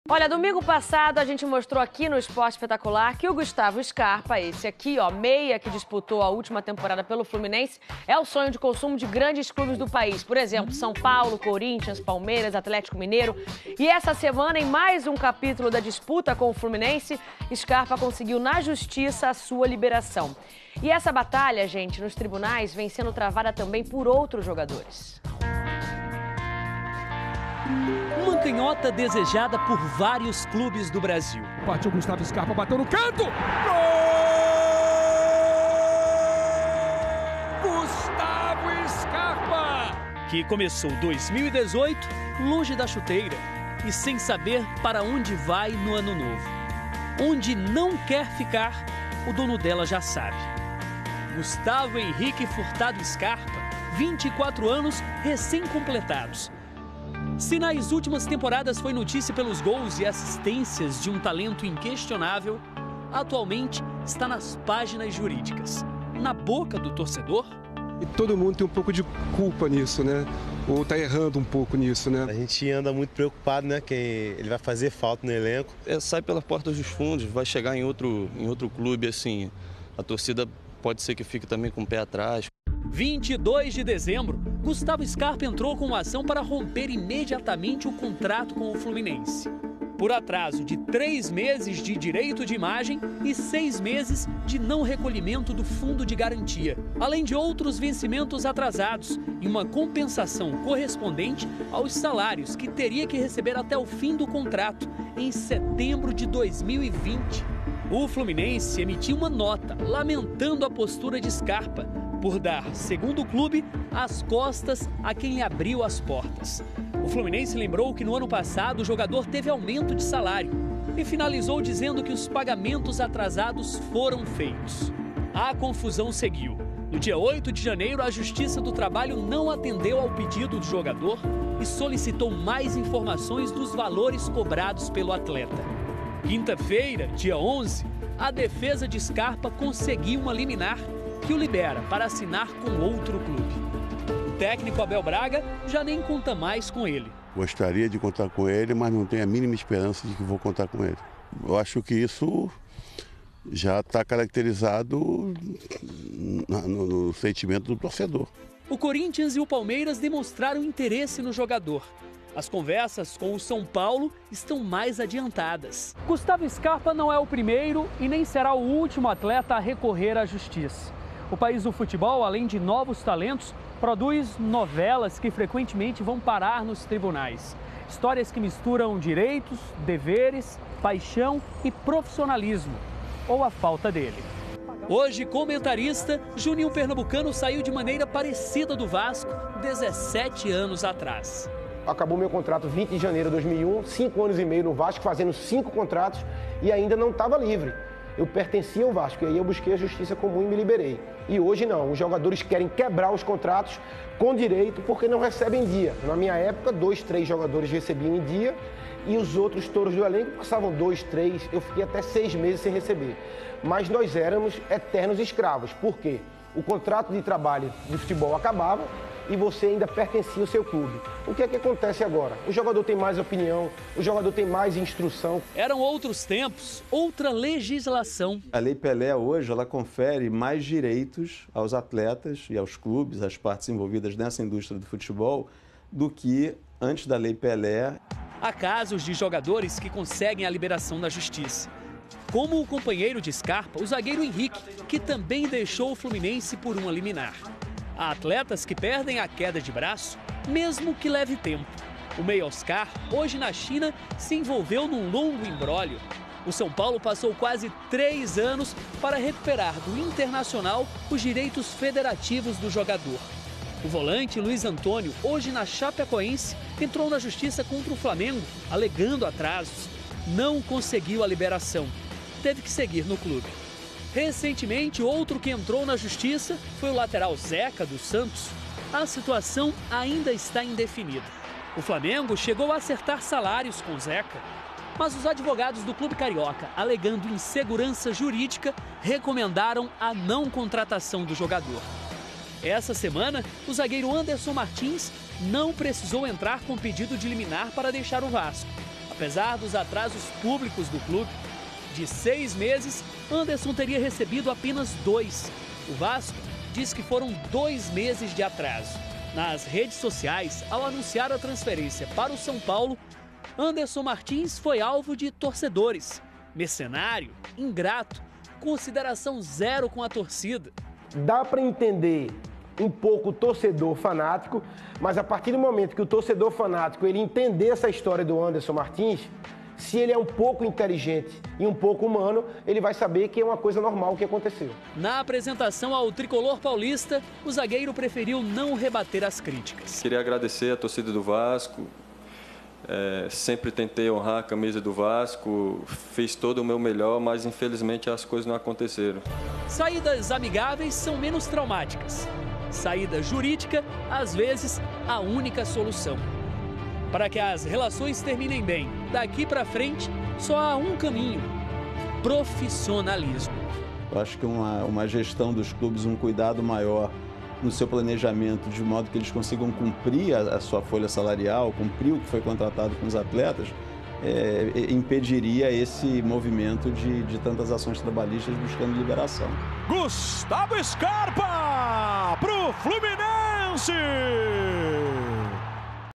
Olha, domingo passado a gente mostrou aqui no Esporte Espetacular que o Gustavo Scarpa, esse aqui, ó, meia que disputou a última temporada pelo Fluminense, é o sonho de consumo de grandes clubes do país. Por exemplo, São Paulo, Corinthians, Palmeiras, Atlético Mineiro. E essa semana, em mais um capítulo da disputa com o Fluminense, Scarpa conseguiu na justiça a sua liberação. E essa batalha, gente, nos tribunais vem sendo travada também por outros jogadores. Uma canhota desejada por vários clubes do Brasil. Partiu Gustavo Scarpa, bateu no canto! Gol! Gustavo Scarpa! Que começou 2018 longe da chuteira e sem saber para onde vai no ano novo. Onde não quer ficar, o dono dela já sabe. Gustavo Henrique Furtado Scarpa, 24 anos recém-completados. Se nas últimas temporadas foi notícia pelos gols e assistências de um talento inquestionável, atualmente está nas páginas jurídicas, na boca do torcedor. E todo mundo tem um pouco de culpa nisso, né? Ou está errando um pouco nisso, né? A gente anda muito preocupado, né? Que ele vai fazer falta no elenco. Sai pela porta dos fundos, vai chegar em outro clube, assim, a torcida pode ser que fique também com o pé atrás. 22 de dezembro, Gustavo Scarpa entrou com uma ação para romper imediatamente o contrato com o Fluminense. Por atraso de 3 meses de direito de imagem e 6 meses de não recolhimento do fundo de garantia, além de outros vencimentos atrasados e uma compensação correspondente aos salários que teria que receber até o fim do contrato, em setembro de 2020. O Fluminense emitiu uma nota lamentando a postura de Scarpa por dar, segundo o clube, as costas a quem lhe abriu as portas. O Fluminense lembrou que no ano passado o jogador teve aumento de salário e finalizou dizendo que os pagamentos atrasados foram feitos. A confusão seguiu. No dia 8 de janeiro, a Justiça do Trabalho não atendeu ao pedido do jogador e solicitou mais informações dos valores cobrados pelo atleta. Quinta-feira, dia 11, a defesa de Scarpa conseguiu uma liminar que o libera para assinar com outro clube. O técnico Abel Braga já nem conta mais com ele. Gostaria de contar com ele, mas não tenho a mínima esperança de que vou contar com ele. Eu acho que isso já está caracterizado no sentimento do torcedor. O Corinthians e o Palmeiras demonstraram interesse no jogador. As conversas com o São Paulo estão mais adiantadas. Gustavo Scarpa não é o primeiro e nem será o último atleta a recorrer à justiça. O país do futebol, além de novos talentos, produz novelas que frequentemente vão parar nos tribunais. Histórias que misturam direitos, deveres, paixão e profissionalismo, ou a falta dele. Hoje, comentarista, Juninho Pernambucano saiu de maneira parecida do Vasco 17 anos atrás. Acabou meu contrato 20 de janeiro de 2001, 5 anos e meio no Vasco, fazendo 5 contratos e ainda não estava livre. Eu pertencia ao Vasco e aí eu busquei a justiça comum e me liberei. E hoje não, os jogadores querem quebrar os contratos com direito porque não recebem em dia. Na minha época, 2, 3 jogadores recebiam em dia e os outros touros do elenco passavam 2, 3, eu fiquei até 6 meses sem receber. Mas nós éramos eternos escravos. Por quê? O contrato de trabalho de futebol acabava e você ainda pertencia ao seu clube. O que é que acontece agora? O jogador tem mais opinião, o jogador tem mais instrução. Eram outros tempos, outra legislação. A Lei Pelé hoje, ela confere mais direitos aos atletas e aos clubes, às partes envolvidas nessa indústria do futebol, do que antes da Lei Pelé. Há casos de jogadores que conseguem a liberação da justiça. Como o companheiro de Scarpa, o zagueiro Henrique, que também deixou o Fluminense por uma liminar. Há atletas que perdem a queda de braço, mesmo que leve tempo. O meia Oscar, hoje na China, se envolveu num longo imbróglio. O São Paulo passou quase 3 anos para recuperar do Internacional os direitos federativos do jogador. O volante Luiz Antônio, hoje na Chapecoense, entrou na justiça contra o Flamengo, alegando atrasos. Não conseguiu a liberação. Teve que seguir no clube. Recentemente, outro que entrou na justiça foi o lateral Zeca, do Santos. A situação ainda está indefinida. O Flamengo chegou a acertar salários com Zeca, mas os advogados do clube carioca, alegando insegurança jurídica, recomendaram a não contratação do jogador. Essa semana, o zagueiro Anderson Martins não precisou entrar com pedido de liminar para deixar o Vasco. Apesar dos atrasos públicos do clube, de 6 meses, Anderson teria recebido apenas 2. O Vasco diz que foram 2 meses de atraso. Nas redes sociais, ao anunciar a transferência para o São Paulo, Anderson Martins foi alvo de torcedores. Mercenário, ingrato, consideração zero com a torcida. Dá para entender um pouco o torcedor fanático, mas a partir do momento que o torcedor fanático ele entender essa história do Anderson Martins, se ele é um pouco inteligente e um pouco humano, ele vai saber que é uma coisa normal o que aconteceu. Na apresentação ao tricolor paulista, o zagueiro preferiu não rebater as críticas. Queria agradecer a torcida do Vasco, sempre tentei honrar a camisa do Vasco, fiz todo o meu melhor, mas infelizmente as coisas não aconteceram. Saídas amigáveis são menos traumáticas. Saída jurídica, às vezes, a única solução. Para que as relações terminem bem, daqui para frente, só há um caminho: profissionalismo. Eu acho que uma gestão dos clubes, um cuidado maior no seu planejamento, de modo que eles consigam cumprir a sua folha salarial, cumprir o que foi contratado com os atletas, impediria esse movimento de tantas ações trabalhistas buscando liberação. Gustavo Scarpa pro Fluminense!